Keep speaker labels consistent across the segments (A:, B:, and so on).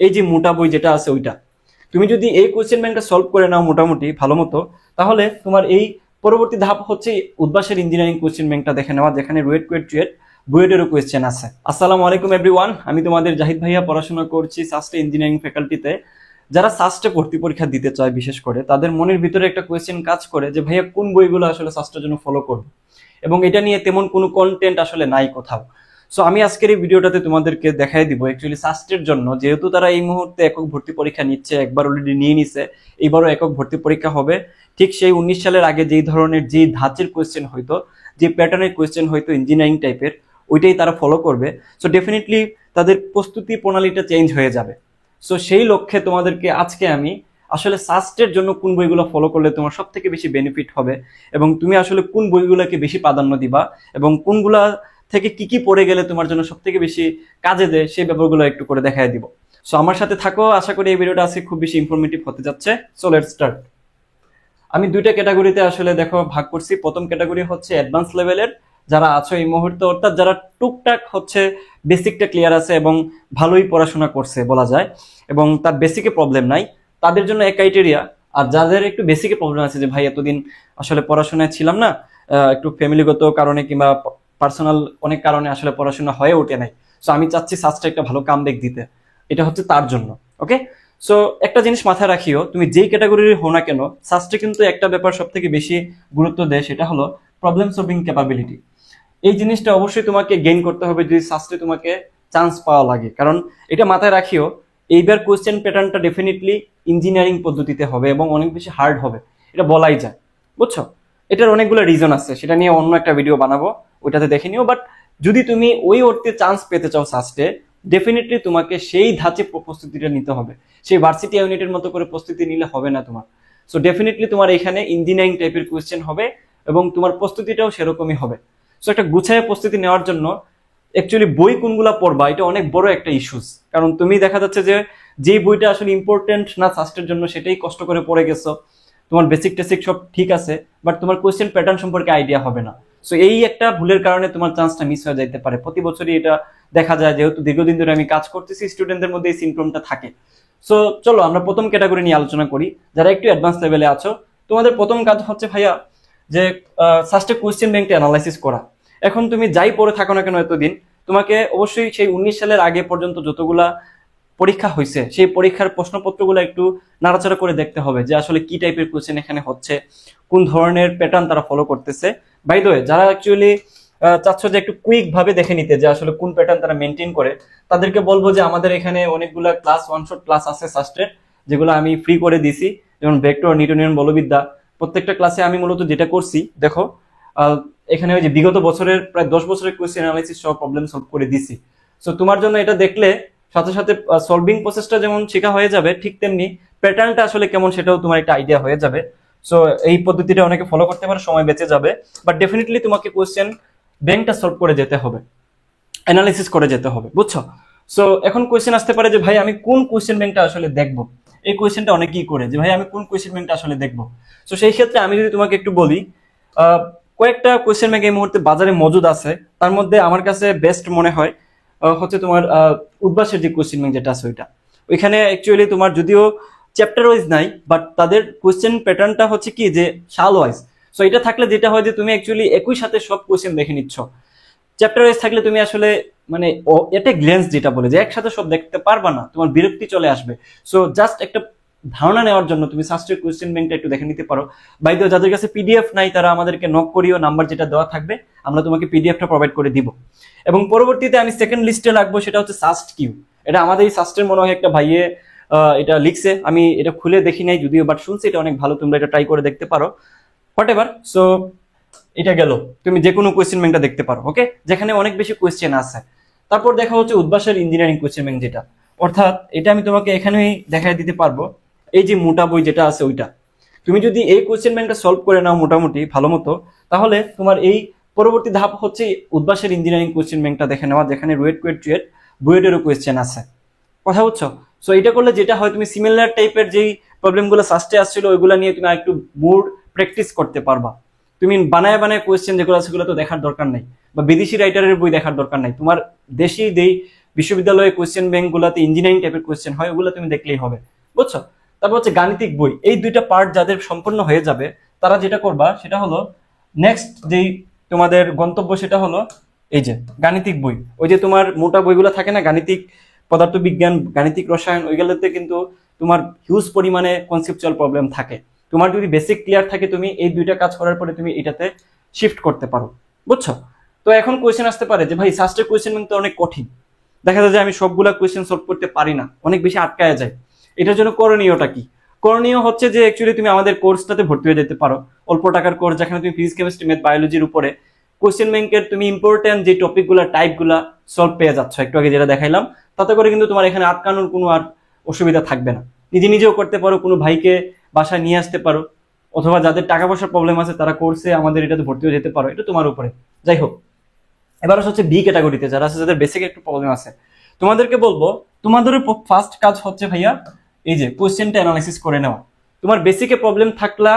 A: এই যে মোটা বই যেটা আছে ওইটা। তুমি যদি এই কোয়েশ্চেন ব্যাংকটা সলভ করে নাও মোটামুটি ভালো মতো, তাহলে তোমার এই পরবর্তী ধাপ হচ্ছে উদ্ভাসের ইঞ্জিনিয়ারিং কোয়েশ্চেন ব্যাংকটা দেখে নেওয়া, যেখানে রুয়েট কুয়েট চুয়েট বুয়েটেরও কোয়েশ্চেন আছে। আসসালামু আলাইকুম এভরিওয়ান, আমি তোমাদের জাহিদ ভাইয়া, পড়াশোনা করছি সাস্টে ইঞ্জিনিয়ারিং ফ্যাকাল্টিতে। যারা সাস্টে ভর্তি পরীক্ষা দিতে চায় বিশেষ করে, তাদের মনের ভিতরে একটা কোয়েশ্চেন কাজ করে যে ভাইয়া কোন বইগুলো আসলে সাস্টের জন্য ফলো করবো, এবং এটা নিয়ে তেমন কোনো কন্টেন্ট আসলে নাই কোথাও। সো আমি আজকের এই ভিডিওটাতে তোমাদেরকে দেখাই দিব অ্যাকচুয়ালি সাস্টের জন্য, যেহেতু তারা এই মুহূর্তে একক ভর্তি পরীক্ষা নিচ্ছে, একবার অলরেডি নিয়ে নিছে, এইবারও একক ভর্তি পরীক্ষা হবে। ঠিক সেই 19 সালের আগে যেই ধরনের যে ধাঁচের কোয়েশ্চেন হইতো, যে প্যাটার্নের কোয়েশ্চেন হইতো ইঞ্জিনিয়ারিং টাইপের, ওইটাই তারা ফলো করবে। সো ডেফিনেটলি তাদের প্রস্তুতি প্রণালীটা চেঞ্জ হয়ে যাবে। সো সেই লক্ষ্যে তোমাদেরকে আজকে আমি আসলে সাস্টের জন্য কোন বইগুলো ফলো করলে তোমার সব থেকে বেশি বেনিফিট হবে, এবং তুমি আসলে কোন বইগুলোকে বেশি প্রাধান্য দিবা, এবং কোনগুলা থেকে কি কি পড়ে গেলে তোমার জন্য সব থেকে বেশি কাজে দেয়, সেই ব্যাপারগুলো একটু করে দেখাই দিব। সো আমার সাথে থাকো, আশা করি এই ভিডিওটা আজকে খুব বেশি ইনফরমেটিভ হতে যাচ্ছে। So let's start. আমি দুইটা ক্যাটাগরিতে আসলে দেখো ভাগ করছি। প্রথম ক্যাটাগরি হচ্ছে অ্যাডভান্স লেভেলের, যারা আছো এই মুহূর্তে, অর্থাৎ যারা টুকটাক হচ্ছে বেসিকটা ক্লিয়ার আছে এবং ভালোই পড়াশোনা করছে বলা যায়, এবং তার বেসিকে প্রবলেম নাই, তাদের জন্য এক ক্রাইটেরিয়া। আর যাদের একটু বেসিকে প্রবলেম আছে, যে ভাই এতদিন আসলে পড়াশোনায় ছিলাম না, একটু ফ্যামিলিগত কারণে কিংবা পার্সোনাল অনেক কারণে আসলে পড়াশোনা হয়ে ওঠে নাই, সো আমি চাচ্ছি সাস্টে একটা ভালো কামব্যাক দিতে, এটা হচ্ছে তার জন্য। ওকে, সো একটা জিনিস মাথায় রাখিও, তুমি যেই ক্যাটাগরির হো না কেন, সাস্টে কিন্তু একটা ব্যাপার সব থেকে বেশি গুরুত্ব দেয়, সেটা হলো প্রবলেম সলভিং ক্যাপাবিলিটি। এই জিনিসটা অবশ্যই তোমাকে গেইন করতে হবে যদি সাস্টে তোমাকে চান্স পাওয়া লাগে, কারণ এটা মাথায় রাখিও, এইবার কোয়েশ্চেন প্যাটার্নটা ডেফিনেটলি ইঞ্জিনিয়ারিং পদ্ধতিতে হবে এবং অনেক বেশি হার্ড হবে, এটা বলাই যায়, বুঝছো। এটার অনেকগুলো রিজন আছে, সেটা নিয়ে অন্য একটা ভিডিও বানাবো, ওইটাতে দেখে নিও। বাট যদি তুমি ওই অর্থে চান্স পেতে চাও সাস্টে, ডেফিনেটলি তোমাকে সেই ধাঁচে প্রস্তুতিটা নিতে হবে। সেই ভার্সিটি ইউনিটের মতো করে প্রস্তুতি নিলে হবে না তোমার। সো ডেফিনেটলি তোমার এখানে ইঞ্জিনিয়ারিং টাইপের কোয়েশ্চেন হবে, এবং তোমার প্রস্তুতিটাও সেরকমই হবে। সো একটা গুছায় প্রস্তুতি নেওয়ার জন্য অ্যাকচুয়ালি বই কোনগুলা পড়বা, এটা অনেক বড় একটা ইস্যুস। কারণ তুমি দেখা যাচ্ছে যে বইটা আসলে ইম্পর্টেন্ট না সাস্টের জন্য, সেটাই কষ্ট করে পড়ে গেছো, তোমার বেসিক টেসিক সব ঠিক আছে, বাট তোমার কোয়েশ্চেন প্যাটার্ন সম্পর্কে আইডিয়া হবে না। সো এই একটা ভুলের কারণে তোমার চান্সটা মিস হয়ে যেতে পারে। প্রতি বছরই এটা দেখা যায়, যেহেতু দীর্ঘদিন ধরে আমি কাজ করতেছি, স্টুডেন্টদের মধ্যে এই সিমটমটা থাকে। সো চলো আমরা প্রথম ক্যাটাগরি নিয়ে আলোচনা করি, যারা একটু অ্যাডভান্স লেভেলে আছো। তোমাদের প্রথম কাজ হচ্ছে ভাইয়া যে সাস্টে কোয়েশ্চেন ব্যাংকটা অ্যানালাইসিস করা। এখন তুমি যাই পড়ে থাকো না কেন এতদিন, তোমাকে অবশ্যই সেই 19 সালের আগে পর্যন্ত যতগুলা পরীক্ষা হয়েছে, সেই পরীক্ষার প্রশ্নপত্রগুলো একটু নাড়াচাড়া করে দেখতে হবে, যে আসলে কি টাইপের কোয়েশ্চেন এখানে হচ্ছে, কোন ধরনের প্যাটার্ন তারা ফলো করতেছে। বাই দ্য ওয়ে, যারা অ্যাকচুয়ালি চাচ্ছ যে একটু কুইক ভাবে দেখে নিতে যে আসলে কোন প্যাটার্ন তারা মেনটেন করে, তাদেরকে বলবো যে আমাদের এখানে অনেকগুলা ক্লাস, ওয়ান শট ক্লাস আছে সাস্টের, যেগুলো আমি ফ্রি করে দিছি। যেমন ভেক্টর, নিউটনিয়ান বলবিদ্যা, প্রত্যেকটা ক্লাসে আমি মূলত যেটা করছি দেখো, এখানে ওই যে বিগত বছরের প্রায় 10 বছরের কোয়েশ্চেন অ্যানালাইসিস সহ প্রবলেম সলভ করে দিছি। সো তোমার জন্য এটা দেখলে সাথে সাথে সলভিং প্রসেসটা যেমন শেখা হয়ে যাবে, ঠিক তেমনি প্যাটার্নটা আসলে কেমন সেটাও তোমার একটা আইডিয়া হয়ে যাবে। সো এই পদ্ধতিটা অনেকে ফলো করতে পারে, সময় বেঁচে যাবে। বাট ডেফিনেটলি তোমাকে কোয়েশ্চেন ব্যাংকটা সলভ করে যেতে হবে, অ্যানালাইসিস করে যেতে হবে, বুঝছো। সো এখন কোয়েশ্চেন আসতে পারে যে ভাই আমি কোন কোয়েশ্চেন ব্যাংকটা আসলে দেখবো। এই কোয়েশ্চেনটা অনেকেই করে যে ভাই আমি কোন কোয়েশ্চেন ব্যাংকটা আসলে দেখবো। সো সেই ক্ষেত্রে আমি যদি তোমাকে একটু বলি, কয়েকটা কোয়েশ্চেন ব্যাংক এই মুহূর্তে বাজারে মজুদ আছে, তার মধ্যে আমার কাছে বেস্ট মনে হয় হচ্ছে তোমার উদ্ভাসের যে কোয়েশ্চেন ব্যাংক যেটা আছে ওইটা। ওইখানে অ্যাকচুয়ালি তোমার যদিও চ্যাপ্টার ওয়াইজ নাই, বাট তাদের কোয়েশ্চেন প্যাটার্নটা হচ্ছে কি যে সাল ওয়াইজ। সো এটা থাকলে যেটা হয় যে তুমি অ্যাকচুয়ালি একই সাথে সব কোয়েশ্চেন দেখে নিচ্ছ। চ্যাপ্টার ওয়াইজ থাকলে তুমি আসলে মানে এটা গ্ল্যান্স যেটা বলে যে একসাথে সব দেখতে পারবা না, তোমার বিরক্তি চলে আসবে। সো জাস্ট একটা ধারণা নেওয়ার জন্য তুমি সাস্টের কোয়েশ্চেন ব্যাংকটা একটু দেখে নিতে পারো। বাই দ্য ওয়ে, যাদের কাছে পিডিএফ নাই তারা আমাদেরকে নক করিও, নাম্বার যেটা দেওয়া থাকবে আমরা তোমাকে পিডিএফটা প্রোভাইড করে দিব। এবং পরবর্তীতে আমি সেকেন্ড লিস্টে লাগবো, সেটা হচ্ছে সাস্ট কিউ। এটা আমাদের এই সাস্টের মনে হয় একটা ভাইয়ে এটা লিখছে, আমি এটা খুলে দেখি নাই যদিও, বাট শুনছি এটা অনেক ভালো, তোমরা এটা ট্রাই করে দেখতে পারো, হোয়াট এভার। সো এটা গেল, তুমি যে কোনো কোয়েশ্চেন ব্যাংকটা দেখতে পারো, ওকে, যেখানে অনেক বেশি কোয়েশ্চেন আছে। তারপর দেখা হচ্ছে উদ্ভাসের ইঞ্জিনিয়ারিং কোয়েশ্চেন ব্যাংক যেটা, অর্থাৎ এটা আমি তোমাকে এখানেই দেখাই দিতে পারবো, এই যে মোটা বই যেটা আছে ওইটা। তুমি যদি এই কোয়েশ্চেন ব্যাংকটা সলভ করে নাও মোটামুটি ভালো মতো, তাহলে তোমার এই পরবর্তী ধাপ হচ্ছে উদ্ভাসের ইঞ্জিনিয়ারিং কোয়েশ্চেন ব্যাংকটা দেখে নেওয়া, যেখানে রুয়েট কুয়েট চুয়েট বুয়েটেরও কোয়েশ্চেন আছে, কথা বুঝছো। সো এটা করলে যেটা হয়, তুমি সিমিলার টাইপের যেই প্রবলেমগুলো সাস্টে আসছিল ওইগুলো নিয়ে তুমি একটু মোর প্র্যাকটিস করতে পারবা। তুমি বানায় বানায় কোয়েশ্চেন যেগুলো আছে সেগুলো তো দেখার দরকার নাই, বা বিদেশি রাইটারের বই দেখার দরকার নাই, তোমার দেশি যেই বিশ্ববিদ্যালয়ে কোয়েশ্চেন ব্যাংক গুলাতে ইঞ্জিনিয়ারিং টাইপের কোয়েশ্চেন হয়, ওগুলো তুমি দেখলেই হবে, বুঝছো? তারপর হচ্ছে গাণিতিক বই, এই দুইটা পার্ট যাদের সম্পূর্ণ হয়ে যাবে তারা যেটা করবা সেটা হলো নেক্সট যেই তোমাদের গন্তব্য সেটা হলো এই যে গাণিতিক বই। ওই যে তোমার মোটা বইগুলো থাকে না, গাণিতিক পদার্থবিজ্ঞান, গাণিতিক রসায়ন, ওইগুলোতে কিন্তু তোমার হিউজ পরিমাণে কনসেপচুয়াল প্রবলেম থাকে। তোমার যদি বেসিক ক্লিয়ার থাকে তুমি এই দুইটা কাজ করার পরে তুমি এটাতে শিফট করতে পারো, বুঝছো? তো এখন কোয়েশ্চেন আসতে পারে যে ভাই সাস্টের কোয়েশ্চেন তো অনেক কঠিন, দেখা যায় যে আমি সবগুলা কোয়েশ্চেন সলভ করতে পারি না, অনেক বেশি আটকায় যায়। এটার জন্য করণীয়টা কি? করণীয় হচ্ছে যে অ্যাকচুয়ালি তুমি আমাদের কোর্সটাতে ভর্তি হয়ে যেতে পারো, অল্প টাকার কোর্স, যেখানে তুমি ফিজিক্স, কেমিস্ট্রি, ম্যাথ, বায়োলজির উপরে কোয়েশ্চেন ব্যাংকের তুমি ইম্পর্টেন্ট যে টপিকগুলো, টাইপগুলো সলভ পেয়ে যাচ্ছ একটু আগে যেটা দেখাইলাম। তাতে করে কিন্তু তোমার এখানে আটকানোর কোনো আর অসুবিধা থাকবে না, নিজে নিজেও করতে পারো, কোনো ভাইকে বাসায় নিয়ে আসতে পারো, অথবা যাদের টাকা পয়সার প্রবলেম আছে তারা কোর্সে আমাদের এটাতে ভর্তি হয়ে যেতে পারো, এটা তোমার উপরে। যাই হোক, এবার হচ্ছে বি ক্যাটাগরিতে যারা আছে, যাদের বেসিক একটু প্রবলেম আছে, তোমাদেরকে বলবো তোমাদের ফার্স্ট কাজ হচ্ছে ভাইয়া এই যে কোয়েশ্চেনটা অ্যানালাইসিস করে নেওয়া। তোমার বেসিকে প্রবলেম থাকলা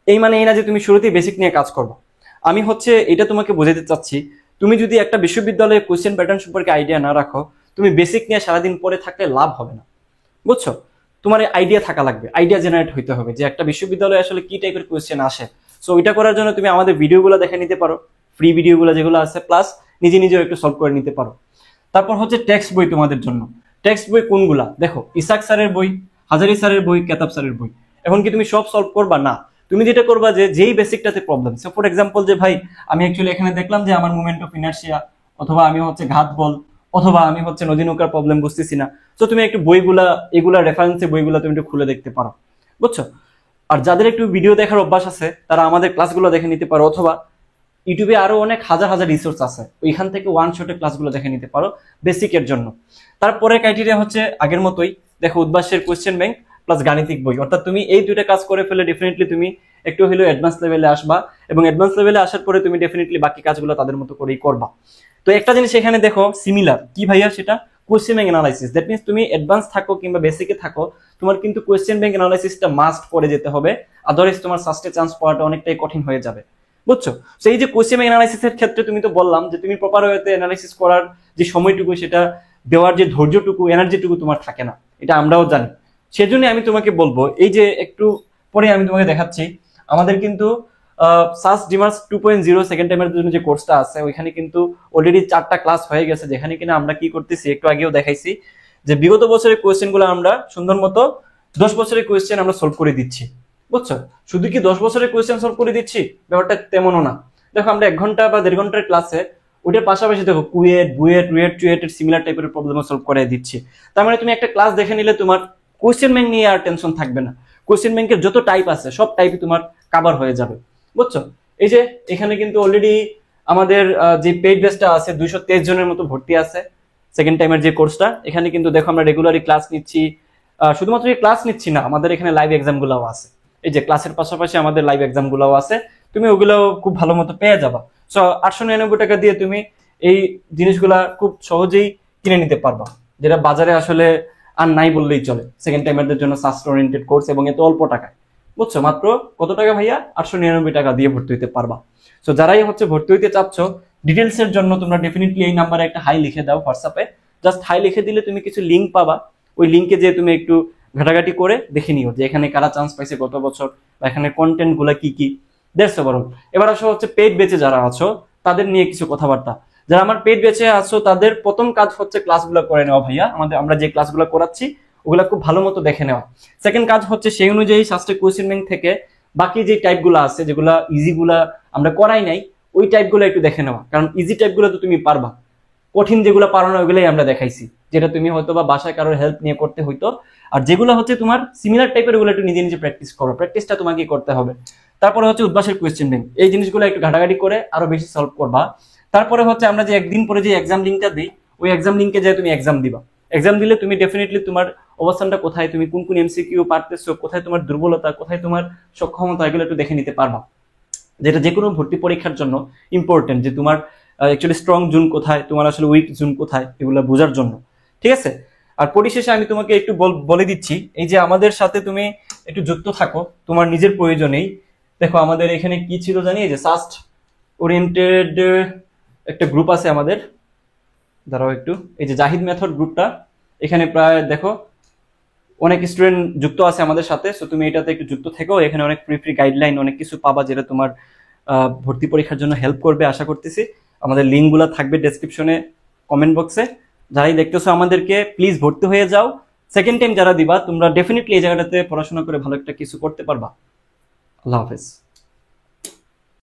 A: এই মানে এই না যে তুমি শুরুতেই বেসিক নিয়ে কাজ করবে। আমি হচ্ছে এটা তোমাকে বোঝাতে চাচ্ছি, তুমি যদি একটা বিশ্ববিদ্যালয়ে কোয়েশ্চেন প্যাটার্ন সম্পর্কে আইডিয়া না রাখো, তুমি বেসিক নিয়ে সারাদিন পরে থাকলে লাভ হবে না, বুঝছো? তোমার আইডিয়া থাকা লাগবে, আইডিয়া জেনারেট হইতে হবে যে একটা বিশ্ববিদ্যালয়ে আসলে কি টাইপের কোয়েশ্চেন আসে। সো ওইটা করার জন্য তুমি আমাদের ভিডিওগুলো দেখে নিতে পারো, ফ্রি ভিডিওগুলো যেগুলো আছে, প্লাস নিজে নিজেও একটু সলভ করে নিতে পারো। তারপর হচ্ছে টেক্সট বই তোমাদের জন্য। টেক্সট বই কোনগুলা? দেখো, ইসাক স্যারের বই, হাজারি স্যারের বই, কেতাব স্যারের বই। এখন কি তুমি সব সলভ করবা? না, তুমি যেটা করবা যে যেই বেসিকটাতে প্রবলেম, সো ফর এক্সাম্পল যে ভাই আমি অ্যাকচুয়ালি এখানে দেখলাম যে আমার মুভমেন্ট অফ ইনার্শিয়া, অথবা আমি হচ্ছে ঘাত বল, অথবা আমি হচ্ছে নদী নৌকার প্রবলেম বুঝতেছি না, তো তুমি একটু বইগুলা, এগুলা রেফারেন্সে বইগুলা তুমি একটু খুলে দেখতে পারো, বুঝছো? আর যাদের একটু ভিডিও দেখার অভ্যাস আছে তারা আমাদের ক্লাসগুলো দেখে নিতে পারো, অথবা ইউটিউবে আরো অনেক হাজার হাজার রিসোর্স আছে, ওইখান থেকে ওয়ান শটে ক্লাসগুলো দেখে নিতে পারো বেসিকের জন্য। তারপরে ক্রাইটেরিয়া হচ্ছে আগের মতোই, দেখো উদ্ভাসের কোয়েশ্চেন ব্যাংক প্লাস গাণিতিক বই, অর্থাৎ তুমি এই দুইটা কাজ করে ফেলে ডেফিনেটলি তুমি একটু হলেও অ্যাডভান্স লেভেলে আসবা, এবং অ্যাডভান্স লেভেলে আসার পরে তুমি ডেফিনেটলি বাকি কাজগুলো তাদের মতো করেই করবা। তো একটা জিনিস এখানে দেখো সিমিলার, কি ভাইয়া? সেটা question bank analysis. That means তুমি অ্যাডভান্স থাকো কিংবা বেসিকে থাকো, তোমার কিন্তু কোয়েশ্চেন ব্যাংক অ্যানালাইসিসটা মাস্ট করে যেতে হবে, আদারওয়াইজ তোমার সাস্টে চান্স পাওয়াটা অনেকটাই কঠিন হয়ে যাবে, বুঝছো? সেই যে কোয়েশ্চেন ব্যাংক অ্যানালাইসিসের ক্ষেত্রে তুমি তো বললাম যে তুমি প্রপার ওয়েতে অ্যানালাইসিস করার যে সময়টুকু, সেটা দেওয়ার যে ধৈর্যটুকু, এনার্জিটুকু তোমার থাকে না, এটা আমরাও জানি। সেজন্য আমি তোমাকে বলবো, এই যে একটু পরে আমি তোমাকে দেখাচ্ছি, আমাদের কিন্তু সাস ডিমার্স 2.0 সেকেন্ড টাইমের জন্য যে কোর্সটা আছে, ওইখানে কিন্তু অলরেডি 4টা ক্লাস হয়ে গেছে, যেখানে কিনা আমরা কি করতেছি একটু আগেও দেখাইছি যে বিগত বছরের কোয়েশ্চেন গুলো আমরা সুন্দর মতো 10 বছরের কোয়েশ্চেন আমরা সলভ করে দিচ্ছি, বুঝছো? শুধু কি 10 বছরের কোয়েশ্চেন সলভ করে দিচ্ছি ব্যাপারটা তেমনও না। দেখো আমরা 1 ঘন্টা বা 1.5 ঘন্টার ক্লাসে ওটার পাশাপাশি দেখো কুয়েট, বুয়েট, রুয়েট, চুয়েটের সিমিলার টাইপের প্রবলেম সলভ করে দিচ্ছি। তার মানে তুমি একটা ক্লাস দেখে নিলে তোমার কোয়েশ্চেন ব্যাংক নিয়ে আর টেনশন থাকবে না, কোয়েশ্চেন ব্যাংকের যত টাইপ আছে সব টাইপই তোমার কভার হয়ে যাবে, বুঝছো? এই যে এখানে কিন্তু অলরেডি আমাদের যে পেইড ব্যাচটা আছে 223 জনের মতো ভর্তি আছে সেকেন্ড টাইমের যে কোর্সটা। এখানে কিন্তু দেখো আমরা রেগুলারই ক্লাস নিচ্ছি, শুধুমাত্র এই ক্লাস নিচ্ছি না, আমাদের এখানে লাইভ এক্সাম গুলাও আছে। এই যে ক্লাসের পাশাপাশি আমাদের লাইভ এক্সাম গুলাও আছে, তুমি ওগুলাও খুব ভালো মতো পেয়ে যাবা। সো 899 টাকা দিয়ে তুমি এই জিনিসগুলা খুব সহজেই কিনে নিতে পারবা, যেটা বাজারে আসলে আর নাই বললেই চলে সেকেন্ড টাইমারদের জন্য সাস্ট ওরিয়েন্টেড কোর্স, এবং এত অল্প টাকায়, বুঝছো? মাত্র কত টাকা ভাইয়া? 899 টাকা দিয়ে ভর্তি হইতে পারবা। সো যারাই হচ্ছে ভর্তি হইতে চাচ্ছ, ডিটেলস এর জন্য তোমরা ডেফিনেটলি এই নাম্বারে একটা হাই লিখে দাও হোয়াটসঅ্যাপে, জাস্ট হাই লিখে দিলে তুমি কিছু লিঙ্ক পাবা, ওই লিঙ্কে যে তুমি একটু ঘাটাঘাটি করে দেখে নিও যে এখানে কারা চান্স পাইছে গত বছর, বা এখানে কন্টেন্ট গুলা কি কি। দেড় ওভারঅল। এবার আসো হচ্ছে পেইড বেচে যারা আছো তাদের নিয়ে কিছু কথাবার্তা। যারা আমার পেইড বেচে আছো তাদের প্রথম কাজ হচ্ছে ক্লাসগুলো করে নেওয়া ভাইয়া, আমরা যে ক্লাসগুলো করাচ্ছি ওগুলা খুব ভালো মতো দেখে নেওয়া। সেকেন্ড কাজ হচ্ছে সেই অনুযায়ী শাস্ত্রের কোয়েশ্চেন ব্যাংক থেকে বাকি যে টাইপগুলো আছে, যেগুলা ইজিগুলা আমরা করাই নাই, ওই টাইপগুলো একটু দেখে নেওয়া, কারণ ইজি টাইপগুলো তো তুমি পারবা, কঠিন যেগুলো পারো না ওইগুলাই আমরা দেখাইছি, যেটা তুমি হয়তো বা বাসায় কারোর হেল্প নিয়ে করতে হইতো। আর যেগুলো হচ্ছে তোমার সিমিলার টাইপের, ওগুলো একটু নিজে নিজে প্র্যাকটিস করো, প্র্যাকটিসটা তোমাকে করতে হবে। তারপরে হচ্ছে উদ্ভাসের কোয়েশ্চেন ব্যাংক, এই জিনিসগুলো একটু ঘাটাঘাটি করে আরো বেশি সলভ করবা। তারপরে হচ্ছে আমরা যে একদিন পরে যে এক্সাম লিঙ্কটা দিই, ওই এক্সাম লিঙ্কে যে তুমি এক্সাম দিবা, এক্সাম দিলে তুমি ডেফিনেটলি তোমার অবস্থানটা কোথায়, তুমি কোন কোন এমসিকিউ পারতেছো, কোথায় তোমার দুর্বলতা, কোথায় তোমার সক্ষমতা, এগুলো একটু দেখে নিতে পারবা, যেটা যে কোনো ভর্তি পরীক্ষার জন্য ইম্পর্টেন্ট, যে তোমার অ্যাকচুয়ালি স্ট্রং জোন কোথায়, তোমার আসলে উইক জোন কোথায়, এগুলো বোঝার জন্য, ঠিক আছে? আর পরিশেষে আমি তোমাকে একটু বলে দিচ্ছি, এই যে আমাদের সাথে তুমি একটু যুক্ত থাকো তোমার নিজের প্রয়োজনেই। দেখো আমাদের এখানে কি ছিল জানি, এই যে সাস্ট ওরিয়েন্টেড একটা গ্রুপ আছে আমাদের, দাঁড়াও একটু, এই যে জাহিদ মেথড গ্রুপটা, এখানে প্রায় দেখো অনেক স্টুডেন্ট যুক্ত আছে আমাদের সাথে। সো তুমি এটাতে একটু যুক্ত থেকো, এখানে অনেক ফ্রি ফ্রি গাইডলাইন অনেক কিছু পাবা যেটা তোমার ভর্তি পরীক্ষার জন্য হেল্প করবে আশা করতেছি। আমাদের লিঙ্কগুলো থাকবে ডেসক্রিপশনে, কমেন্ট বক্সে। যারাই দেখতেছো আমাদেরকে, প্লিজ ভর্তি হয়ে যাও। সেকেন্ড টাইম যারা দিবা তোমরা ডেফিনেটলি এই জায়গাটাতে পড়াশোনা করে ভালো একটা কিছু করতে পারবা। আল্লাহ হাফেজ।